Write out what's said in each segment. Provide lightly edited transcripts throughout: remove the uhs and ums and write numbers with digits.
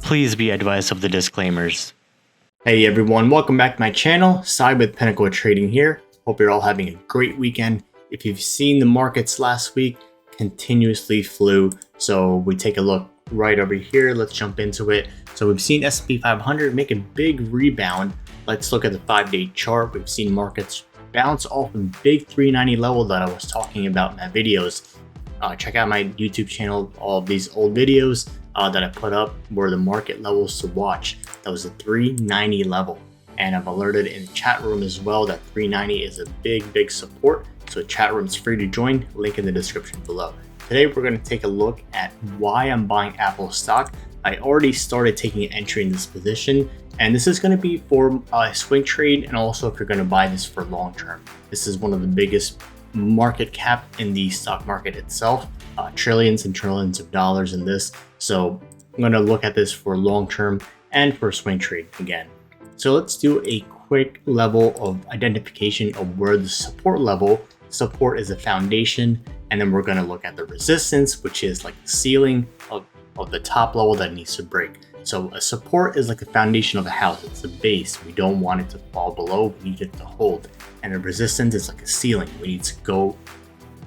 Please be advised of the disclaimers. Hey everyone, welcome back to my channel. Side with Pinnacle Trading here. Hope you're all having a great weekend. If you've seen the markets last week, continuously flew. So we take a look right over here. Let's jump into it. So we've seen S&P 500 make a big rebound. Let's look at the 5-day chart. We've seen markets bounce off the big 390 level that I was talking about in my videos. Check out my YouTube channel. All of these old videos that I put up were the market levels to watch. That was the 390 level. And I've alerted in the chat room as well that 390 is a big support. So chat room's free to join, link in the description below. Today we're going to take a look at why I'm buying Apple stock. I already started taking an entry in this position, and this is going to be for a swing trade, and also if you're going to buy this for long term. This is one of the biggest market cap in the stock market itself, trillions and trillions of dollars in this. So I'm going to look at this for long term and for swing trade again. So let's do a quick level of identification of where the support level. Support is a foundation, and then we're going to look at the resistance, which is like the ceiling of the top level that needs to break. So a support is like the foundation of a house. It's the base. We don't want it to fall below. We need it to hold. And a resistance is like a ceiling. We need to go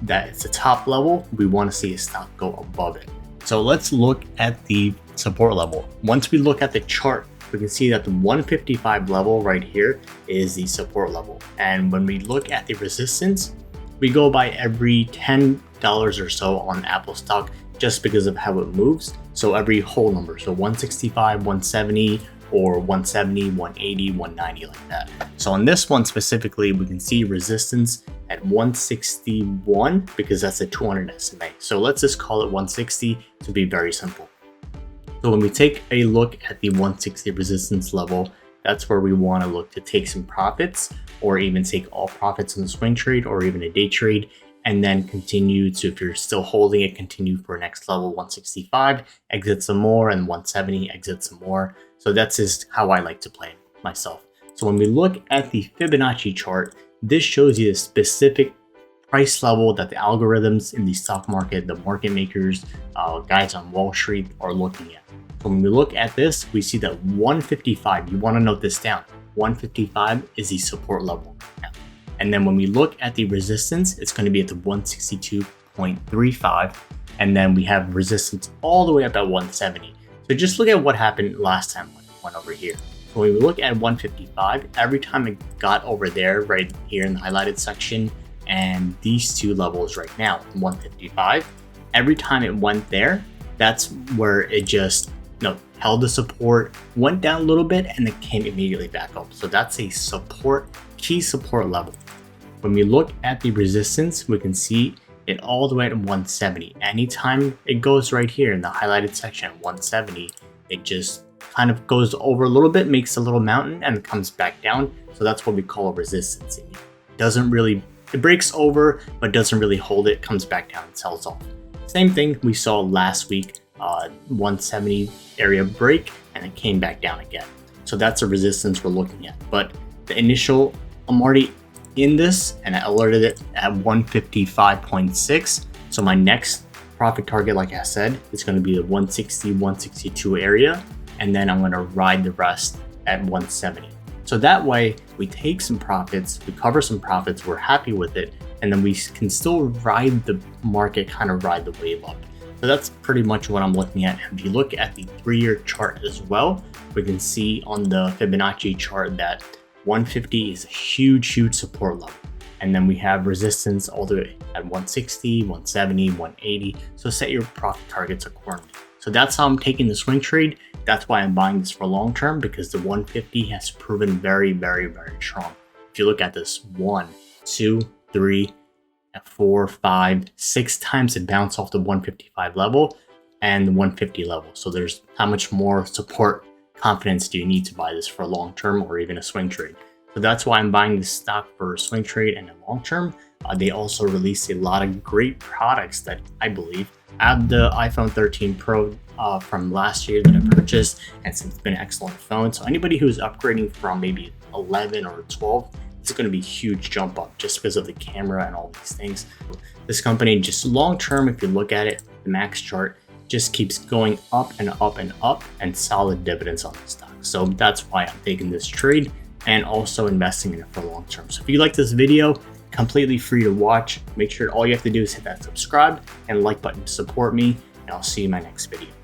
that it's the top level. We want to see a stock go above it. So let's look at the support level. Once we look at the chart, we can see that the 155 level right here is the support level. And when we look at the resistance, we go by every $10 or so on Apple stock just because of how it moves. So every whole number, so 165, 170, or 170, 180, 190, like that. So on this one specifically, we can see resistance at 161 because that's a 200 SMA. So let's just call it 160 to be very simple. So when we take a look at the 160 resistance level, that's where we want to look to take some profits, or even take all profits in the swing trade or even a day trade, and then continue to, if you're still holding it, continue for next level 165, exit some more, and 170, exit some more. So that's just how I like to play myself. So when we look at the Fibonacci chart, this shows you the specific price level that the algorithms in the stock market, the market makers, guys on Wall Street are looking at. So when we look at this, we see that 155, you want to note this down, 155 is the support level. And then when we look at the resistance, it's going to be at the 162.35. And then we have resistance all the way up at 170. So just look at what happened last time when it went over here. So when we look at 155, every time it got over there, right here in the highlighted section, and these two levels right now, 155, every time it went there, that's where it just held the support, went down a little bit, and then came immediately back up. So that's a support, key support level. When we look at the resistance, we can see it all the way at 170. Anytime it goes right here in the highlighted section at 170, it just kind of goes over a little bit, makes a little mountain, and it comes back down. So that's what we call a resistance. It breaks over, but doesn't really hold it, comes back down and sells off. Same thing we saw last week, 170 area break, and it came back down again. So that's a resistance we're looking at. But the initial, I'm already in this, and I alerted it at 155.6. So my next profit target, like I said, is going to be the 160, 162 area, and then I'm going to ride the rest at 170. So that way we take some profits, we cover some profits, we're happy with it, and then we can still ride the market, kind of ride the wave up. So that's pretty much what I'm looking at. If you look at the 3-year chart as well, we can see on the Fibonacci chart that 150 is a huge support level. And then we have resistance all the way at 160, 170, 180. So set your profit targets accordingly. So that's how I'm taking the swing trade. That's why I'm buying this for long term, because the 150 has proven very strong. If you look at this 1, 2, 3, 4, 5, 6 times it bounced off the 155 level and the 150 level. So there's how much more support confidence do you need to buy this for a long term or even a swing trade. So that's why I'm buying this stock for a swing trade and a long term. They also released a lot of great products that I believe. I have the iPhone 13 Pro from last year that I purchased, and it's been an excellent phone. So anybody who's upgrading from maybe 11 or 12, it's going to be a huge jump up just because of the camera and all these things. This company, just long term, if you look at it, the max chart, just keeps going up and up and up, and solid dividends on the stock. So that's why I'm taking this trade and also investing in it for long term. So if you like this video, completely free to watch. Make sure all you have to do is hit that subscribe and like button to support me, and I'll see you in my next video.